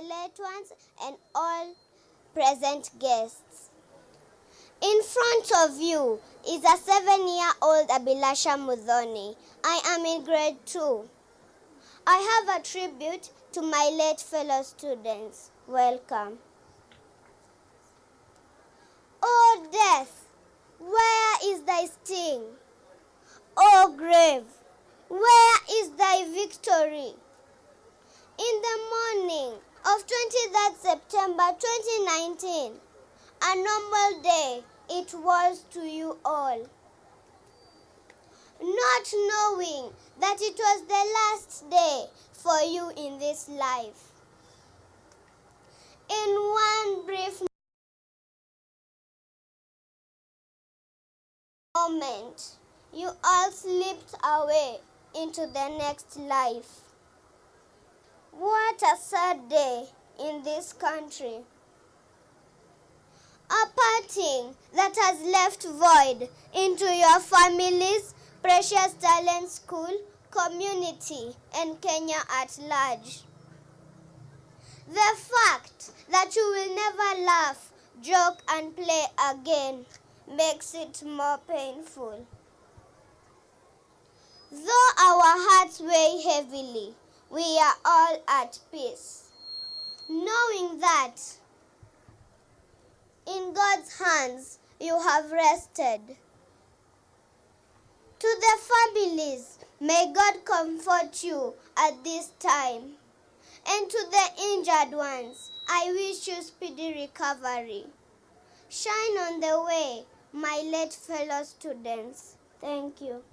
late ones, and all present guests. In front of you is a 7-year-old Abilasha Muthoni. I am in grade 2. I have a tribute to my late fellow students. Welcome. O death, where is thy sting? O grave, where is thy victory? In the morning of 23rd September 2019, a normal day it was to you all. Not knowing that it was the last day for you in this life. In one brief moment, you all slipped away into the next life. What a sad day in this country. A parting that has left void into your families, precious talent school, community, and Kenya at large. The fact that you will never laugh, joke, and play again makes it more painful. Though our hearts weigh heavily, we are all at peace, knowing that in God's hands you have rested. To the families, may God comfort you at this time. And to the injured ones, I wish you speedy recovery. Shine on the way, my late fellow students. Thank you.